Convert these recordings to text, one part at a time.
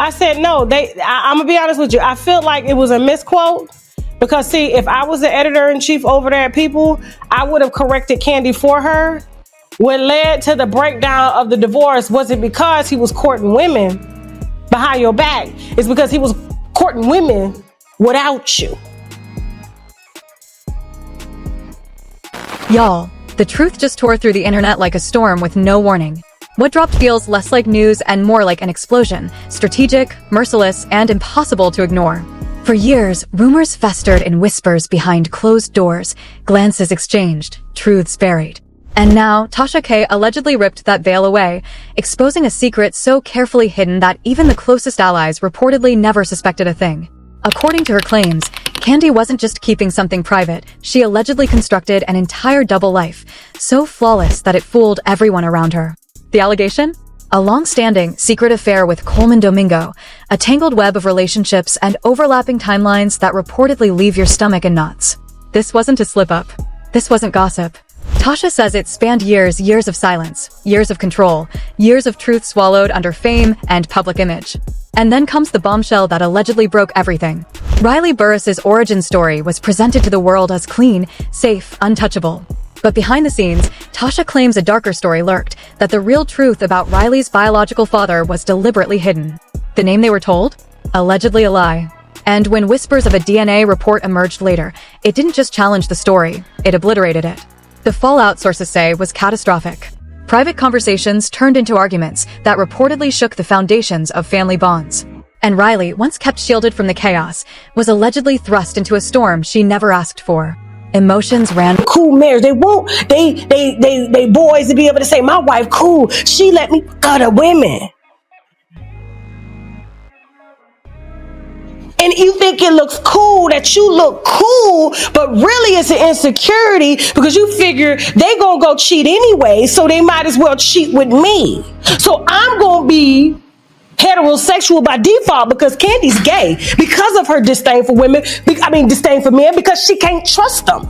I said no. I'm gonna be honest with you. I feel like it was a misquote because see, if I was the editor-in-chief over there at People, I would have corrected Kandi for her. What led to the breakdown of the divorce wasn't because he was courting women behind your back. It's because he was courting women without you. Y'all, the truth just tore through the internet like a storm with no warning. What dropped feels less like news and more like an explosion, strategic, merciless, and impossible to ignore. For years, rumors festered in whispers behind closed doors, glances exchanged, truths buried. And now, Tasha K allegedly ripped that veil away, exposing a secret so carefully hidden that even the closest allies reportedly never suspected a thing. According to her claims, Kandi wasn't just keeping something private, she allegedly constructed an entire double life, so flawless that it fooled everyone around her. The allegation? A long-standing, secret affair with Colman Domingo, a tangled web of relationships and overlapping timelines that reportedly leave your stomach in knots. This wasn't a slip-up. This wasn't gossip. Tasha says it spanned years of silence, years of control, years of truth swallowed under fame and public image. And then comes the bombshell that allegedly broke everything. Riley Burris's origin story was presented to the world as clean, safe, untouchable. But behind the scenes, Tasha claims a darker story lurked, that the real truth about Riley's biological father was deliberately hidden. The name they were told? Allegedly a lie. And when whispers of a DNA report emerged later, it didn't just challenge the story, it obliterated it. The fallout, sources say, was catastrophic. Private conversations turned into arguments that reportedly shook the foundations of family bonds. And Riley, once kept shielded from the chaos, was allegedly thrust into a storm she never asked for. Emotions ran cool marriage. They boys to be able to say, my wife cool. She let me other women. And you think it looks cool that you look cool, but really it's an insecurity because you figure they gonna go cheat anyway, so they might as well cheat with me. So I'm gonna be heterosexual by default because Kandi's gay because of her disdain for women. Disdain for men because she can't trust them.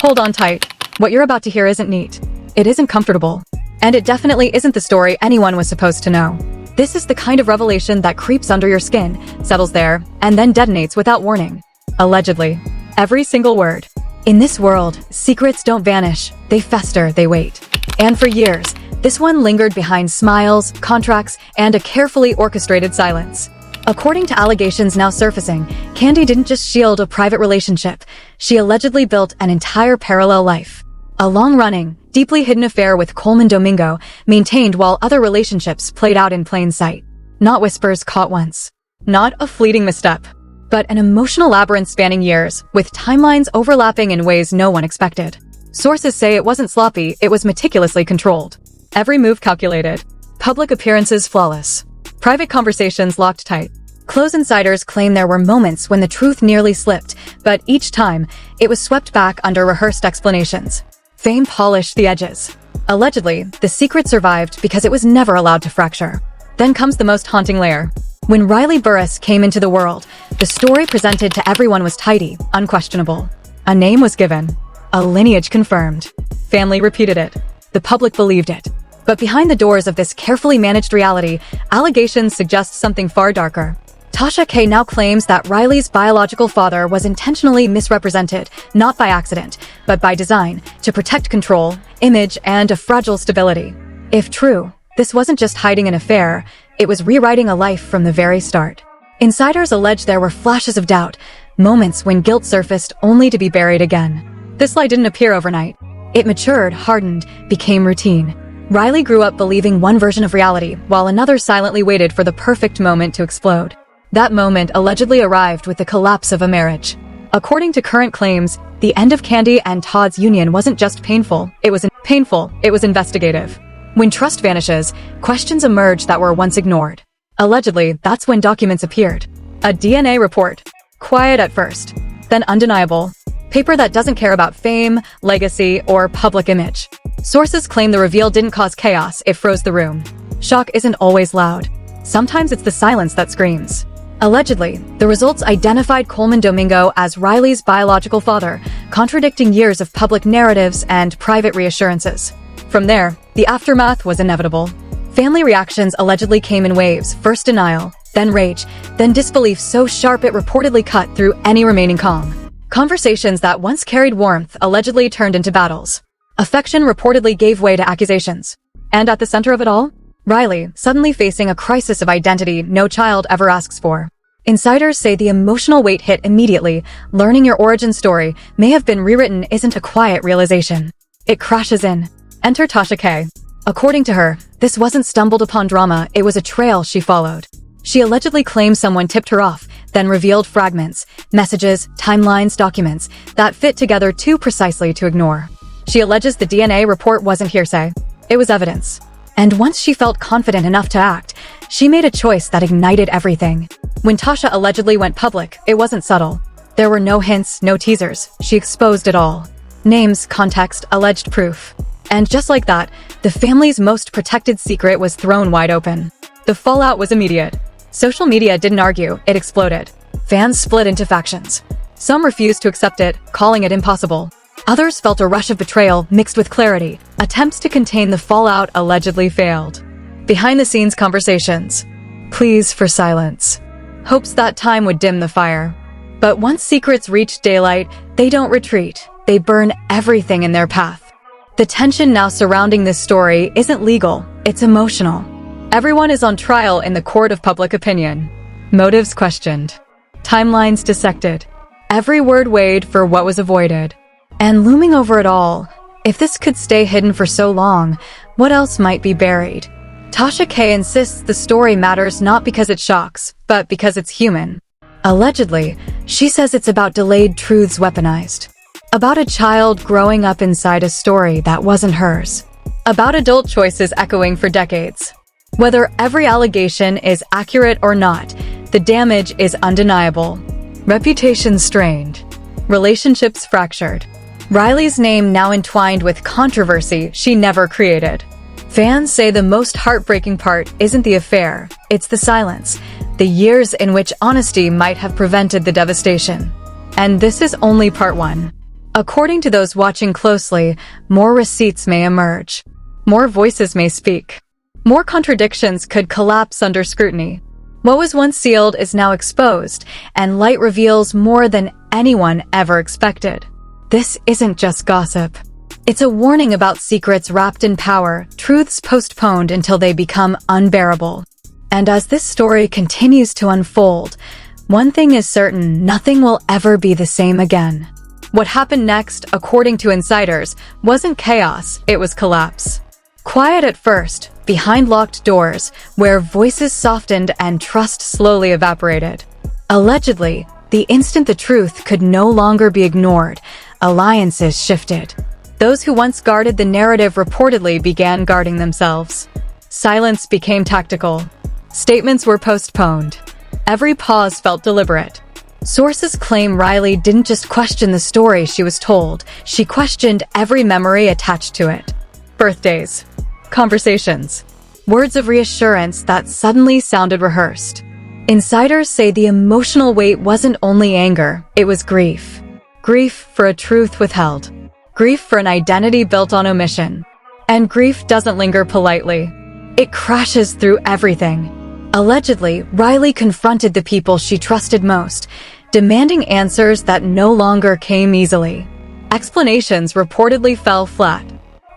Hold on tight. What you're about to hear isn't neat. It isn't comfortable. And it definitely isn't the story anyone was supposed to know. This is the kind of revelation that creeps under your skin, settles there, and then detonates without warning. Allegedly. Every single word. In this world, secrets don't vanish. They fester, they wait. And for years, this one lingered behind smiles, contracts, and a carefully orchestrated silence. According to allegations now surfacing, Kandi didn't just shield a private relationship. She allegedly built an entire parallel life. A long-running, deeply hidden affair with Colman Domingo, maintained while other relationships played out in plain sight. Not whispers caught once. Not a fleeting misstep. But an emotional labyrinth spanning years, with timelines overlapping in ways no one expected. Sources say it wasn't sloppy, it was meticulously controlled. Every move calculated. Public appearances flawless. Private conversations locked tight. Close insiders claim there were moments when the truth nearly slipped, but each time, it was swept back under rehearsed explanations. Fame polished the edges. Allegedly, the secret survived because it was never allowed to fracture. Then comes the most haunting layer. When Riley Burris came into the world, the story presented to everyone was tidy, unquestionable. A name was given. A lineage confirmed. Family repeated it. The public believed it. But behind the doors of this carefully managed reality, allegations suggest something far darker. Tasha K now claims that Riley's biological father was intentionally misrepresented, not by accident, but by design, to protect control, image, and a fragile stability. If true, this wasn't just hiding an affair, it was rewriting a life from the very start. Insiders allege there were flashes of doubt, moments when guilt surfaced only to be buried again. This lie didn't appear overnight. It matured, hardened, became routine. Riley grew up believing one version of reality, while another silently waited for the perfect moment to explode. That moment allegedly arrived with the collapse of a marriage. According to current claims, the end of Kandi and Todd's union wasn't just painful, it was investigative. When trust vanishes, questions emerge that were once ignored. Allegedly, that's when documents appeared. A DNA report. Quiet at first, then undeniable. Paper that doesn't care about fame, legacy, or public image. Sources claim the reveal didn't cause chaos, it froze the room. Shock isn't always loud. Sometimes it's the silence that screams. Allegedly, the results identified Colman Domingo as Riley's biological father, contradicting years of public narratives and private reassurances. From there, the aftermath was inevitable. Family reactions allegedly came in waves, first denial, then rage, then disbelief so sharp it reportedly cut through any remaining calm. Conversations that once carried warmth allegedly turned into battles. Affection reportedly gave way to accusations. And at the center of it all, Riley, suddenly facing a crisis of identity no child ever asks for. Insiders say the emotional weight hit immediately. Learning your origin story may have been rewritten isn't a quiet realization. It crashes in. Enter Tasha K. According to her, this wasn't stumbled upon drama, it was a trail she followed. She allegedly claimed someone tipped her off, then revealed fragments, messages, timelines, documents that fit together too precisely to ignore. She alleges the DNA report wasn't hearsay. It was evidence. And once she felt confident enough to act, she made a choice that ignited everything. When Tasha allegedly went public, it wasn't subtle. There were no hints, no teasers. She exposed it all. Names, context, alleged proof. And just like that, the family's most protected secret was thrown wide open. The fallout was immediate. Social media didn't argue, it exploded. Fans split into factions. Some refused to accept it, calling it impossible. Others felt a rush of betrayal mixed with clarity. Attempts to contain the fallout allegedly failed. Behind-the-scenes conversations. Pleas for silence. Hopes that time would dim the fire. But once secrets reach daylight, they don't retreat. They burn everything in their path. The tension now surrounding this story isn't legal, it's emotional. Everyone is on trial in the court of public opinion. Motives questioned. Timelines dissected. Every word weighed for what was avoided. And looming over it all, if this could stay hidden for so long, what else might be buried? Tasha K insists the story matters not because it shocks, but because it's human. Allegedly, she says it's about delayed truths weaponized. About a child growing up inside a story that wasn't hers. About adult choices echoing for decades. Whether every allegation is accurate or not, the damage is undeniable. Reputation strained. Relationships fractured. Riley's name now entwined with controversy she never created. Fans say the most heartbreaking part isn't the affair, it's the silence. The years in which honesty might have prevented the devastation. And this is only part one. According to those watching closely, more receipts may emerge. More voices may speak. More contradictions could collapse under scrutiny. What was once sealed is now exposed, and light reveals more than anyone ever expected. This isn't just gossip. It's a warning about secrets wrapped in power, truths postponed until they become unbearable. And as this story continues to unfold, one thing is certain, nothing will ever be the same again. What happened next, according to insiders, wasn't chaos, it was collapse. Quiet at first, behind locked doors, where voices softened and trust slowly evaporated. Allegedly, the instant the truth could no longer be ignored, alliances shifted. Those who once guarded the narrative reportedly began guarding themselves. Silence became tactical. Statements were postponed. Every pause felt deliberate. Sources claim Riley didn't just question the story she was told, she questioned every memory attached to it. Birthdays. Conversations. Words of reassurance that suddenly sounded rehearsed. Insiders say the emotional weight wasn't only anger, it was grief. Grief for a truth withheld. Grief for an identity built on omission. And grief doesn't linger politely. It crashes through everything. Allegedly, Riley confronted the people she trusted most, demanding answers that no longer came easily. Explanations reportedly fell flat.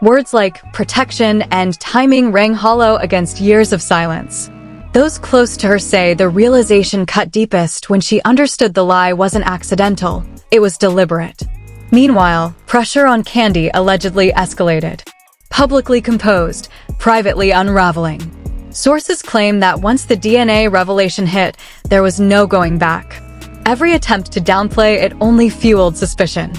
Words like protection and timing rang hollow against years of silence. Those close to her say the realization cut deepest when she understood the lie wasn't accidental, it was deliberate. Meanwhile, pressure on Kandi allegedly escalated. Publicly composed, privately unraveling. Sources claim that once the DNA revelation hit, there was no going back. Every attempt to downplay it only fueled suspicion.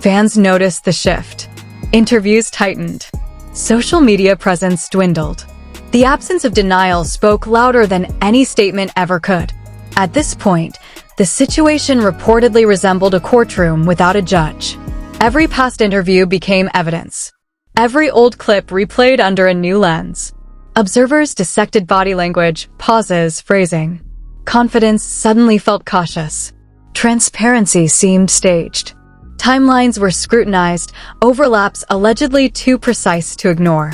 Fans noticed the shift. Interviews tightened. Social media presence dwindled. The absence of denial spoke louder than any statement ever could. At this point, the situation reportedly resembled a courtroom without a judge. Every past interview became evidence. Every old clip replayed under a new lens. Observers dissected body language, pauses, phrasing. Confidence suddenly felt cautious. Transparency seemed staged. Timelines were scrutinized, overlaps allegedly too precise to ignore.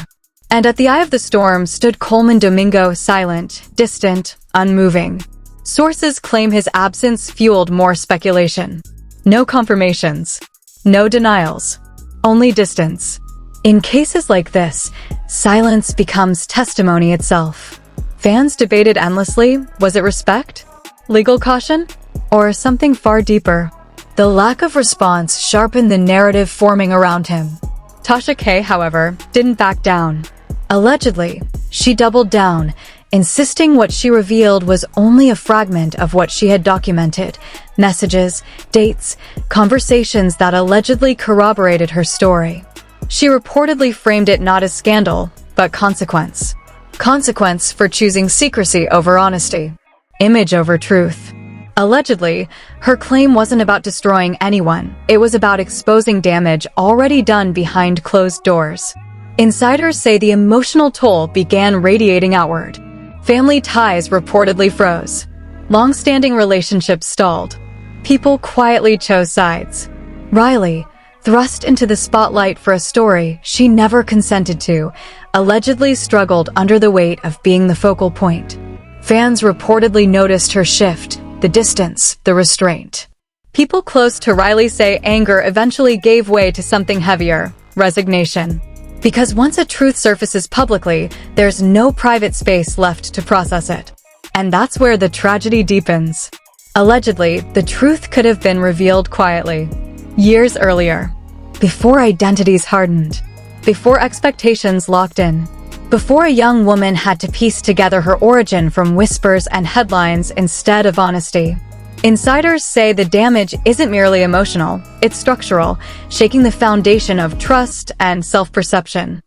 And at the eye of the storm stood Colman Domingo, silent, distant, unmoving. Sources claim his absence fueled more speculation. No confirmations. No denials. Only distance. In cases like this, silence becomes testimony itself. Fans debated endlessly, was it respect? Legal caution? Or something far deeper? The lack of response sharpened the narrative forming around him. Tasha K, however, didn't back down. Allegedly, she doubled down, insisting what she revealed was only a fragment of what she had documented: messages, dates, conversations that allegedly corroborated her story. She reportedly framed it not as scandal, but consequence. Consequence for choosing secrecy over honesty. Image over truth. Allegedly, her claim wasn't about destroying anyone. It was about exposing damage already done behind closed doors. Insiders say the emotional toll began radiating outward. Family ties reportedly froze. Long-standing relationships stalled. People quietly chose sides. Riley, thrust into the spotlight for a story she never consented to, allegedly struggled under the weight of being the focal point. Fans reportedly noticed her shift, the distance, the restraint. People close to Riley say anger eventually gave way to something heavier: resignation. Because once a truth surfaces publicly, there's no private space left to process it. And that's where the tragedy deepens. Allegedly, the truth could have been revealed quietly. Years earlier. Before identities hardened. Before expectations locked in. Before a young woman had to piece together her origin from whispers and headlines instead of honesty. Insiders say the damage isn't merely emotional, it's structural, shaking the foundation of trust and self-perception.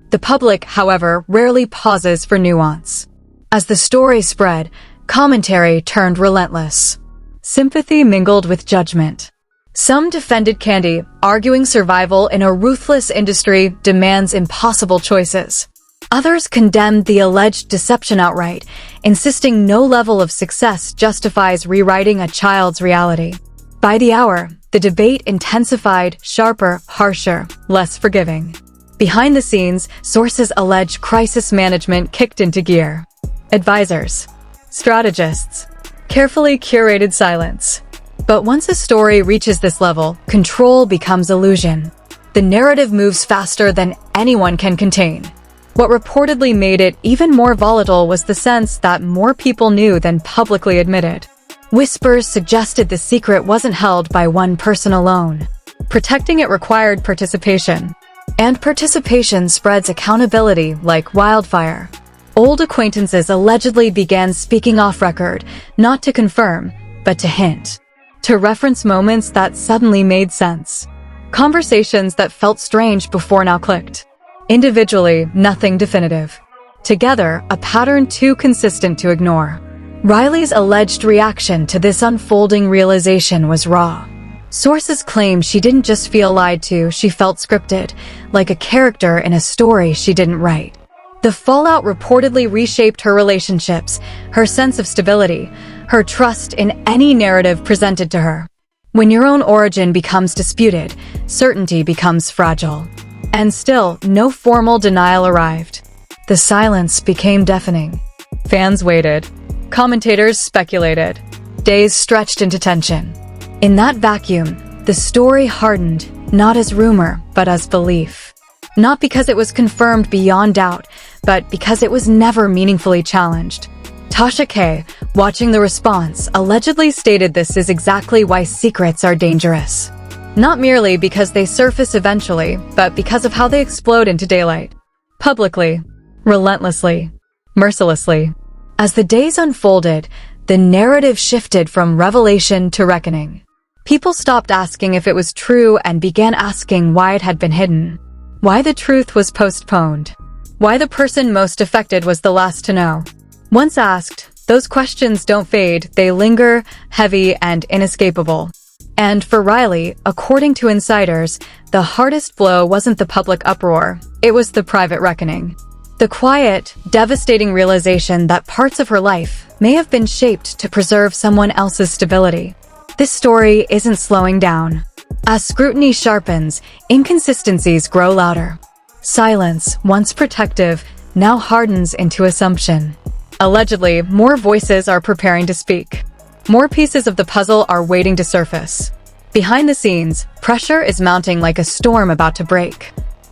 The public, however, rarely pauses for nuance. As the story spread, commentary turned relentless. Sympathy mingled with judgment. Some defended Kandi, arguing survival in a ruthless industry demands impossible choices. Others condemned the alleged deception outright, insisting no level of success justifies rewriting a child's reality. By the hour, the debate intensified, sharper, harsher, less forgiving. Behind the scenes, sources allege crisis management kicked into gear. Advisors. Strategists. Carefully curated silence. But once a story reaches this level, control becomes illusion. The narrative moves faster than anyone can contain. What reportedly made it even more volatile was the sense that more people knew than publicly admitted. Whispers suggested the secret wasn't held by one person alone. Protecting it required participation. And participation spreads accountability like wildfire. Old acquaintances allegedly began speaking off record, not to confirm, but to hint. To reference moments that suddenly made sense. Conversations that felt strange before now clicked. Individually, nothing definitive. Together, a pattern too consistent to ignore. Riley's alleged reaction to this unfolding realization was raw. Sources claim she didn't just feel lied to, she felt scripted, like a character in a story she didn't write. The fallout reportedly reshaped her relationships, her sense of stability, her trust in any narrative presented to her. When your own origin becomes disputed, certainty becomes fragile. And still, no formal denial arrived. The silence became deafening. Fans waited. Commentators speculated. Days stretched into tension. In that vacuum, the story hardened, not as rumor, but as belief. Not because it was confirmed beyond doubt, but because it was never meaningfully challenged. Tasha K, watching the response, allegedly stated this is exactly why secrets are dangerous. Not merely because they surface eventually, but because of how they explode into daylight. Publicly, relentlessly, mercilessly. As the days unfolded, the narrative shifted from revelation to reckoning. People stopped asking if it was true and began asking why it had been hidden. Why the truth was postponed. Why the person most affected was the last to know. Once asked, those questions don't fade, they linger, heavy and inescapable. And for Riley, according to insiders, the hardest blow wasn't the public uproar, it was the private reckoning. The quiet, devastating realization that parts of her life may have been shaped to preserve someone else's stability. This story isn't slowing down. As scrutiny sharpens, inconsistencies grow louder. Silence, once protective, now hardens into assumption. Allegedly, more voices are preparing to speak. More pieces of the puzzle are waiting to surface. Behind the scenes, pressure is mounting like a storm about to break.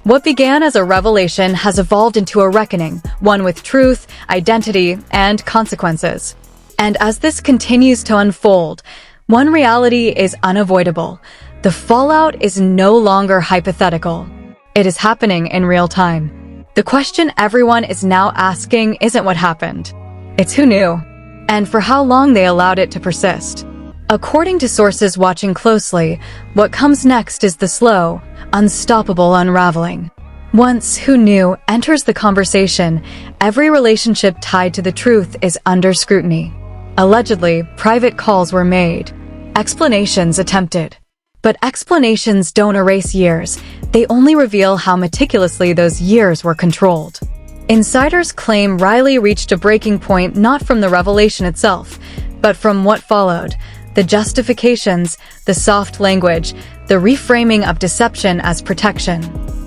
What began as a revelation has evolved into a reckoning, one with truth, identity, and consequences. And as this continues to unfold, one reality is unavoidable. The fallout is no longer hypothetical. It is happening in real time. The question everyone is now asking isn't what happened. It's who knew, and for how long they allowed it to persist. According to sources watching closely, what comes next is the slow, unstoppable unraveling. Once who knew enters the conversation, every relationship tied to the truth is under scrutiny. Allegedly, private calls were made. Explanations attempted. But explanations don't erase years. They only reveal how meticulously those years were controlled. Insiders claim Riley reached a breaking point not from the revelation itself, but from what followed. The justifications, the soft language, the reframing of deception as protection.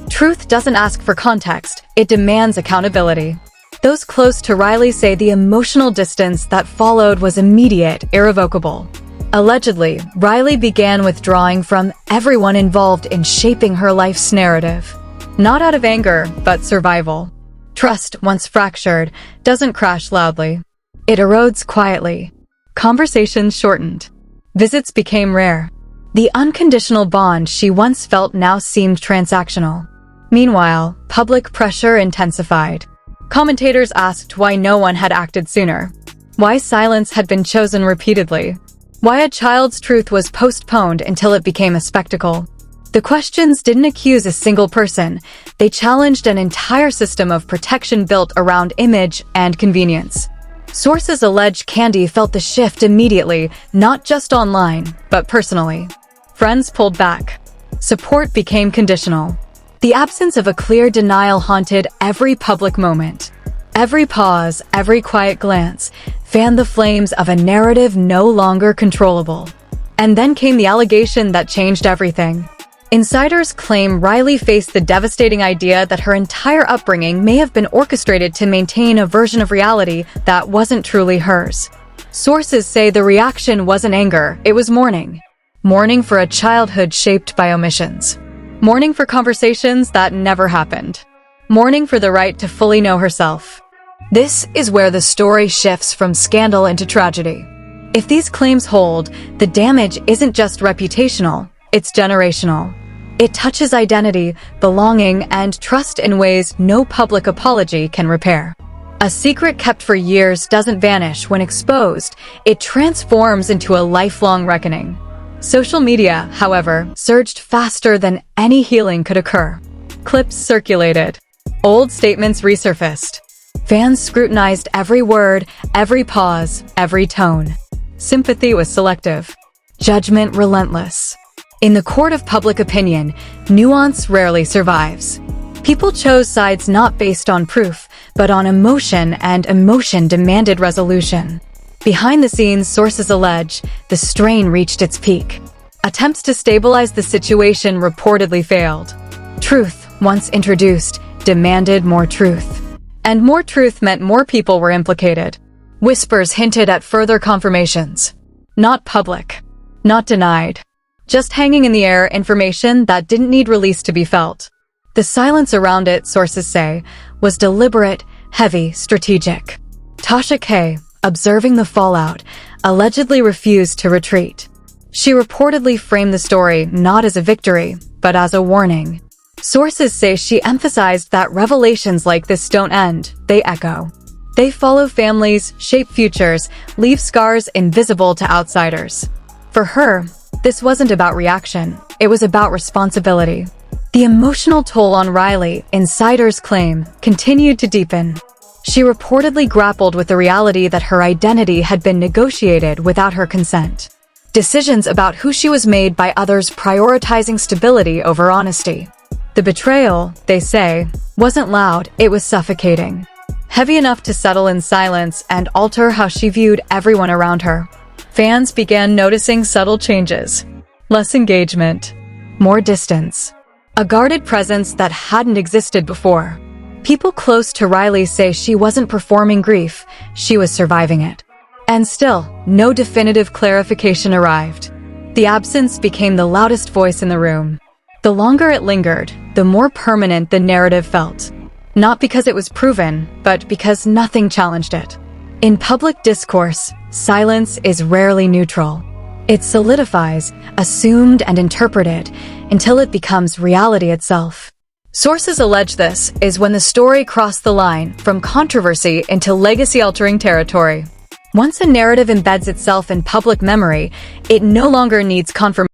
Truth doesn't ask for context, it demands accountability. Those close to Riley say the emotional distance that followed was immediate, irrevocable. Allegedly, Riley began withdrawing from everyone involved in shaping her life's narrative. Not out of anger, but survival. Trust, once fractured, doesn't crash loudly. It erodes quietly. Conversations shortened. Visits became rare. The unconditional bond she once felt now seemed transactional. Meanwhile, public pressure intensified. Commentators asked why no one had acted sooner. Why silence had been chosen repeatedly. Why a child's truth was postponed until it became a spectacle. The questions didn't accuse a single person. They challenged an entire system of protection built around image and convenience. Sources allege Kandi felt the shift immediately, not just online, but personally. Friends pulled back. Support became conditional. The absence of a clear denial haunted every public moment. Every pause, every quiet glance, fanned the flames of a narrative no longer controllable. And then came the allegation that changed everything. Insiders claim Riley faced the devastating idea that her entire upbringing may have been orchestrated to maintain a version of reality that wasn't truly hers. Sources say the reaction wasn't anger, it was mourning. Mourning for a childhood shaped by omissions. Mourning for conversations that never happened. Mourning for the right to fully know herself. This is where the story shifts from scandal into tragedy. If these claims hold, the damage isn't just reputational, it's generational. It touches identity, belonging, and trust in ways no public apology can repair. A secret kept for years doesn't vanish when exposed, it transforms into a lifelong reckoning. Social media, however, surged faster than any healing could occur. Clips circulated. Old statements resurfaced. Fans scrutinized every word, every pause, every tone. Sympathy was selective. Judgment relentless. In the court of public opinion, nuance rarely survives. People chose sides not based on proof, but on emotion, and emotion demanded resolution. Behind the scenes, sources allege, the strain reached its peak. Attempts to stabilize the situation reportedly failed. Truth, once introduced, demanded more truth. And more truth meant more people were implicated. Whispers hinted at further confirmations. Not public. Not denied. Just hanging in the air information that didn't need release to be felt. The silence around it, sources say, was deliberate, heavy, strategic. Tasha K., observing the fallout, allegedly refused to retreat. She reportedly framed the story not as a victory, but as a warning. Sources say she emphasized that revelations like this don't end, they echo. They follow families, shape futures, leave scars invisible to outsiders. For her, this wasn't about reaction, it was about responsibility. The emotional toll on Riley, insiders claim, continued to deepen. She reportedly grappled with the reality that her identity had been negotiated without her consent. Decisions about who she was made by others prioritizing stability over honesty. The The betrayal, they say, wasn't loud, it was suffocating. Heavy enough to settle in silence and alter how she viewed everyone around her. Fans began noticing subtle changes. Less engagement, more distance. A guarded presence that hadn't existed before. People close to Riley say she wasn't performing grief, she was surviving it. And still, no definitive clarification arrived. The absence became the loudest voice in the room. The longer it lingered, the more permanent the narrative felt. Not because it was proven, but because nothing challenged it. In public discourse, silence is rarely neutral. It solidifies, assumed and interpreted, until it becomes reality itself. Sources allege this is when the story crossed the line from controversy into legacy-altering territory. Once a narrative embeds itself in public memory, it no longer needs confirmation.